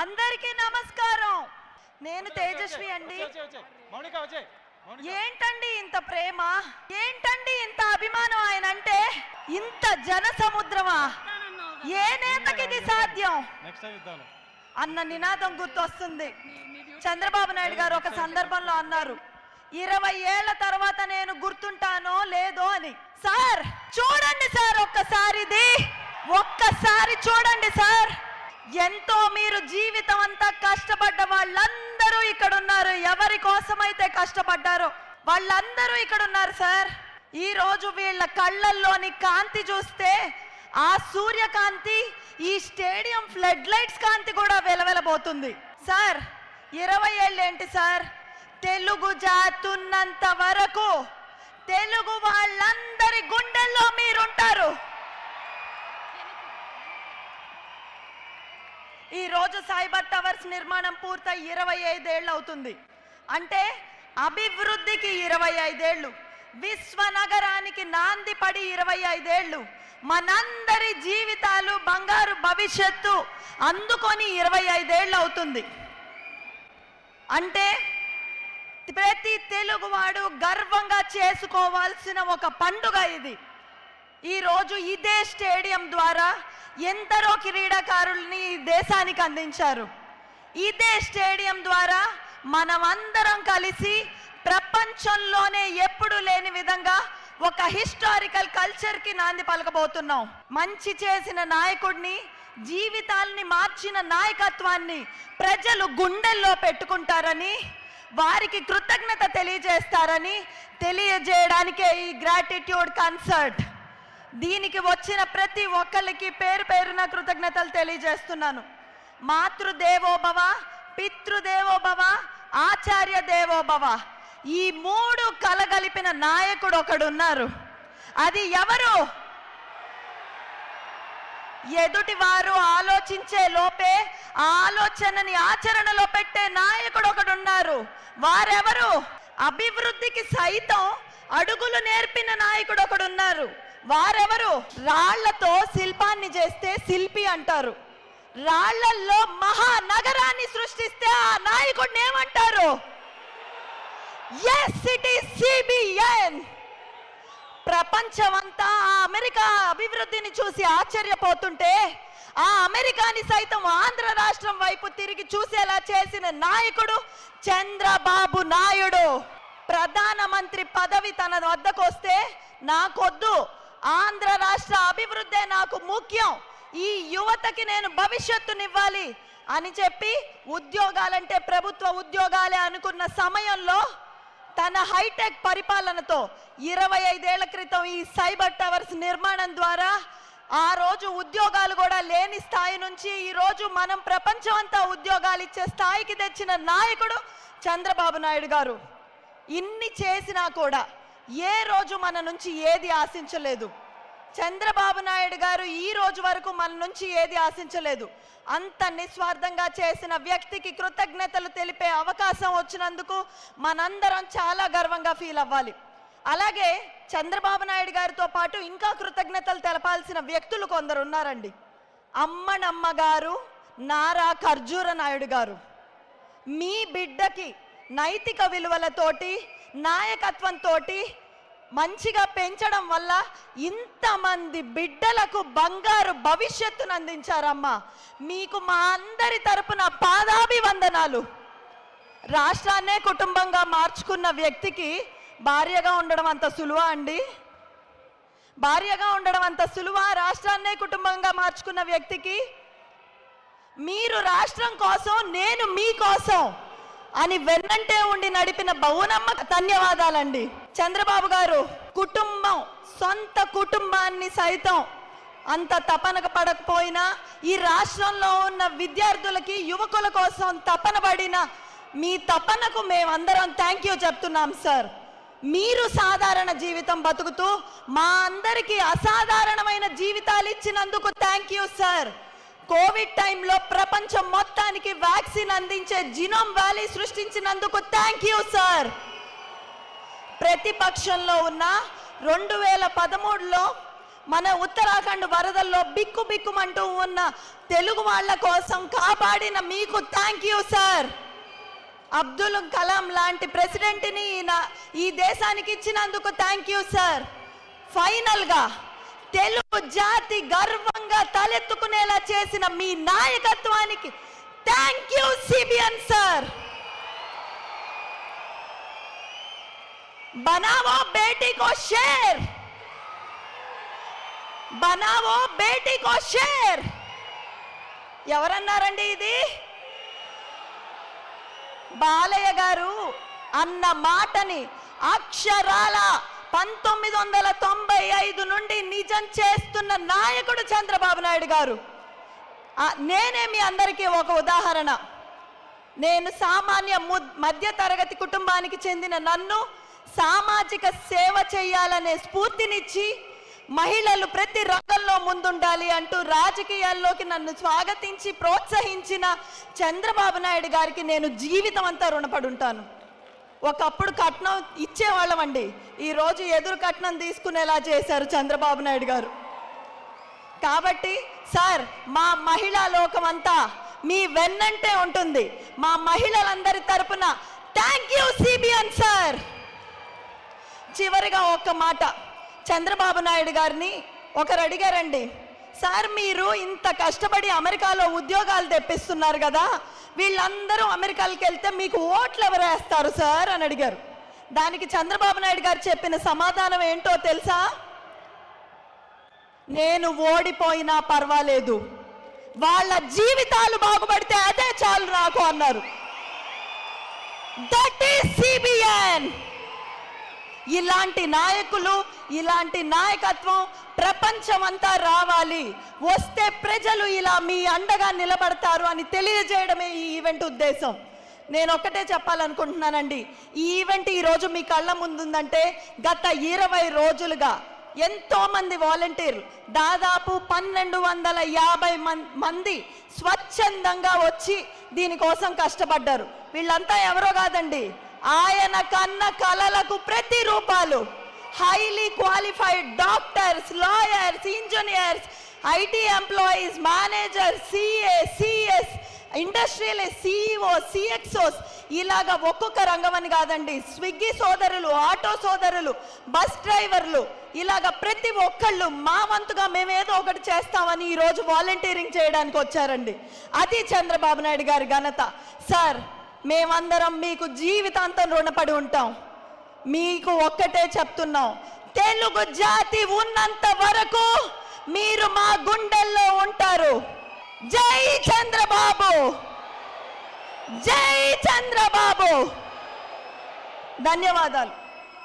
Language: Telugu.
అందరికీ నమస్కారం. నేను తేజస్వి అండి. ఏంటండి ఇంత ప్రేమ, ఏంటండి ఇంత అభిమానం ఆయన అంటే? ఇంత జన సముద్రమా? ఏ నేతకి ఇది సాధ్యం అన్న నినాదం గుర్తొస్తుంది. చంద్రబాబు నాయుడు గారు ఒక సందర్భంలో అన్నారు, 20 ఏళ్ల తర్వాత నేను గుర్తుంటానో లేదో అని. సార్ చూడండి సార్, ఒక్కసారి చూడండి సార్. ఎంతో మీరు జీవితం అంతా కష్టపడ్డ వాళ్ళందరూ ఇక్కడ ఉన్నారు. ఎవరి కోసమైతే కష్టపడ్డారో వాళ్ళందరూ ఇక్కడ ఉన్నారు సార్. ఈ రోజు వీళ్ళ కళ్ళల్లోని కాంతి చూస్తే ఆ సూర్యకాంతి ఈ స్టేడియం ఫ్లడ్ లైట్స్ కాంతి కూడా వెలవెలబోతుంది సార్. 20 ఏళ్ళు ఏంటి సార్, తెలుగు జాతున్నంత వరకు తెలుగు వాళ్ళందరి గుండెల్లో మీరుంటారు. ఈ రోజు సైబర్ టవర్స్ నిర్మాణం పూర్తయి 25 ఏళ్ళు అవుతుంది. అంటే అభివృద్ధికి 25 ఏళ్ళు, విశ్వనగరానికి నాంది పడి 25 ఏళ్ళు, మనందరి జీవితాలు బంగారు భవిష్యత్తు అందుకొని 25 ఏళ్ళు అవుతుంది. అంటే ప్రతి తెలుగువాడు గర్వంగా చేసుకోవాల్సిన ఒక పండుగ ఇది. ఈరోజు ఇదే స్టేడియం ద్వారా ఎందరో క్రీడాకారుల్ని దేశానికి అందించారు. ఇదే స్టేడియం ద్వారా మనమందరం కలిసి ప్రపంచంలోనే ఎప్పుడు లేని విధంగా ఒక హిస్టారికల్ కల్చర్కి నాంది పలకబోతున్నాం. మంచి చేసిన నాయకుడిని, జీవితాల్ని మార్చిన నాయకత్వాన్ని ప్రజలు గుండెల్లో పెట్టుకుంటారని, వారికి కృతజ్ఞత తెలియజేస్తారని తెలియజేయడానికే ఈ గ్రాటిట్యూడ్ కన్సర్ట్. దీనికి వచ్చిన ప్రతి ఒక్కరికి పేరు పేరున కృతజ్ఞతలు తెలియజేస్తున్నాను. మాతృదేవోభవ, పితృదేవోభవ, ఆచార్య దేవోభవ, ఈ 3 కలగలిపిన నాయకుడు ఒకడున్నారు. అది ఎవరు? ఎదుటి వారు ఆలోచించే లోపే ఆ ఆలోచనని ఆచరణలో పెట్టే నాయకుడు ఒకడున్నారు. వారెవరు? అభివృద్ధికి సైతం అడుగులు నేర్పిన నాయకుడు ఒకడున్నారు. వారెవరు? రాళ్లతో శిల్పాన్ని చేస్తే శిల్పి అంటారు. రాళ్లల్లో మహానగరాన్ని సృష్టిస్తే ఆ నాయకుడిని ఏమంటారు? Yes, it is CBN. ప్రపంచమంతా ఆ అమెరికా అభివృద్ధిని చూసి ఆశ్చర్యపోతుంటే ఆ అమెరికాని సైతం ఆంధ్ర రాష్ట్రం వైపు తిరిగి చూసేలా చేసిన నాయకుడు చంద్రబాబు నాయుడు. ప్రధానమంత్రి పదవి తన వద్దకు వస్తే నాకొద్దు, ఆంధ్ర రాష్ట్ర అభివృద్ధే నాకు ముఖ్యం, ఈ యువతకి నేను భవిష్యత్తునివ్వాలి అని చెప్పి ఉద్యోగాలంటే ప్రభుత్వ ఉద్యోగాలే అనుకున్న సమయంలో తన హైటెక్ పరిపాలనతో 25 ఏళ్ల క్రితం ఈ సైబర్ టవర్స్ నిర్మాణం ద్వారా ఆ రోజు ఉద్యోగాలు కూడా లేని స్థాయి నుంచి ఈ రోజు మనం ప్రపంచం అంతా ఉద్యోగాలు ఇచ్చే స్థాయికి తెచ్చిన నాయకుడు చంద్రబాబు నాయుడు గారు. ఇన్ని చేసినా కూడా ఏ రోజు మన నుంచి ఏది ఆశించలేదు. చంద్రబాబు నాయుడు గారు ఈ రోజు వరకు మన నుంచి ఏది ఆశించలేదు. అంత నిస్వార్థంగా చేసిన వ్యక్తికి కృతజ్ఞతలు తెలిపే అవకాశం వచ్చినందుకు మనందరం చాలా గర్వంగా ఫీల్ అవ్వాలి. అలాగే చంద్రబాబు నాయుడు గారితో పాటు ఇంకా కృతజ్ఞతలు తెలపాల్సిన వ్యక్తులు కొందరు ఉన్నారండి. అమ్మనమ్మ గారు, నారా ఖర్జూర నాయుడు గారు. మీ బిడ్డకి నైతిక విలువలతోటి, నాయకత్వంతో మంచిగా పెంచడం వల్ల ఇంతమంది బిడ్డలకు బంగారు భవిష్యత్తును అందించారమ్మా. మీకు మా అందరి తరపున పాదాభివందనాలు. రాష్ట్రాన్నే కుటుంబంగా మార్చుకున్న వ్యక్తికి భార్యగా ఉండడం అంత సులువా అండి? భార్యగా ఉండడం అంత సులువా? రాష్ట్రాన్నే కుటుంబంగా మార్చుకున్న వ్యక్తికి మీరు రాష్ట్రం కోసం, నేను మీకోసం అని వెన్నంటే ఉండి నడిపిన బౌనమ్మ ధన్యవాదాలండి. చంద్రబాబు గారు కుటుంబం, సొంత కుటుంబాన్ని సైతం అంత తపన పడకపోయినా ఈ రాష్ట్రంలో ఉన్న విద్యార్థులకి, యువకుల కోసం తపన పడిన మీ తపనకు మేమందరం థ్యాంక్ యూ చెప్తున్నాం సార్. మీరు సాధారణ జీవితం బతుకుతూ మా అందరికీ అసాధారణమైన జీవితాలు ఇచ్చినందుకు థ్యాంక్ యూ సార్. కోవిడ్ టైంలో ప్రపంచం మొత్తానికి వ్యాక్సిన్ అందించే జినోమ్ వ్యాలీ సృష్టించినందుకు థ్యాంక్ యూ సార్. ప్రతిపక్షంలో ఉన్న 2013లో మన ఉత్తరాఖండ్ వరదల్లో బిక్కుమంటూ ఉన్న తెలుగు వాళ్ళ కోసం కాపాడిన మీకు thank you sir. Abdul Kalam లాంటి ప్రెసిడెంట్ని ఈ దేశానికి ఇచ్చినందుకు థ్యాంక్ యూ సార్. ఫైనల్గా తెలుగు జాతి గర్వంగా తలెత్తుకునేలా చేసిన మీ నాయకత్వానికి థ్యాంక్ యూ సిబిఎన్ సార్. बनावो बेटी को शेर, बनावो बेटी को शेर. ఎవరన్నారండి ఇది? బాలయ్య గారు అన్న మాటని అక్షరాల 1995 నుండి నిజం చేస్తున్న నాయకుడు చంద్రబాబు నాయుడు గారు. నేనే మీ అందరికీ ఒక ఉదాహరణ. నేను సామాన్య మధ్య తరగతి కుటుంబానికి చెందిన నన్ను సామాజిక సేవ చేయాలనే స్ఫూర్తినిచ్చి మహిళలు ప్రతి రంగంలో ముందుండాలి అంటూ రాజకీయాల్లోకి నన్ను స్వాగతించి ప్రోత్సహించిన చంద్రబాబు నాయుడు గారికి నేను జీవితం అంతా రుణపడి ఉంటాను. ఒకప్పుడు కట్నం ఇచ్చేవాళ్ళమండి, ఈరోజు ఎదురు కట్నం తీసుకునేలా చేశారు చంద్రబాబు నాయుడు గారు. కాబట్టి సార్, మా మహిళా లోకం అంతా మీ వెన్నంటే ఉంటుంది. మా మహిళలందరి తరపున థ్యాంక్ యూ సిబిఎన్ సార్. చివరిగా ఒక్క మాట, చంద్రబాబు నాయుడు గారిని ఒకరు అడిగారండి, సార్ మీరు ఇంత కష్టపడి అమెరికాలో ఉద్యోగాలు తెప్పిస్తున్నారు కదా, వీళ్ళందరూ అమెరికాకి వెళ్తే మీకు ఓట్లు ఎవరు వేస్తారు సార్ అని అడిగారు. దానికి చంద్రబాబు నాయుడు గారు చెప్పిన సమాధానం ఏంటో తెలుసా? నేను ఓడిపోయినా పర్వాలేదు, వాళ్ళ జీవితాలు బాగుపడితే అదే చాలు నాకు అన్నారు. That is CBN. ఇలాంటి నాయకులు, ఇలాంటి నాయకత్వం ప్రపంచమంతా రావాలి, వస్తే ప్రజలు ఇలా మీ అండగా నిలబడతారు అని తెలియజేయడమే ఈ ఈవెంట్ ఉద్దేశం. నేను ఒక్కటే చెప్పాలనుకుంటున్నానండి, ఈ ఈవెంట్ ఈరోజు మీ కళ్ళ ముందుందంటే గత 20 రోజులుగా ఎంతో మంది వాలంటీర్లు, దాదాపు 1250 మంది స్వచ్ఛందంగా వచ్చి దీనికోసం కష్టపడ్డారు. వీళ్ళంతా ఎవరో కాదండి, ఆయన కన్న కలలకు ప్రతిరూపాలు. Highly qualified doctors, lawyers, engineers, IT employees, managers, CA, CS, industrial CEO, CXOs, ఇలాగా ఒక్కొక్క రంగం అని కాదండి, స్విగ్గీ సోదరులు, ఆటో సోదరులు, బస్ డ్రైవర్లు, ఇలాగా ప్రతి ఒక్కళ్ళు మా వంతుగా మేమేదో ఒకటి చేస్తామని ఈరోజు వాలంటీరింగ్ చేయడానికి వచ్చారండి. అది చంద్రబాబు నాయుడు గారి ఘనత. సార్, మేమందరం మీకు జీవితాంతం రుణపడి ఉంటాం. మీకు ఒక్కటే చెప్తున్నాం, తెలుగు జాతి ఉన్నంత వరకు మీరు మా గుండెల్లో ఉంటారు. జై చంద్రబాబు, జై చంద్రబాబు. ధన్యవాదాలు.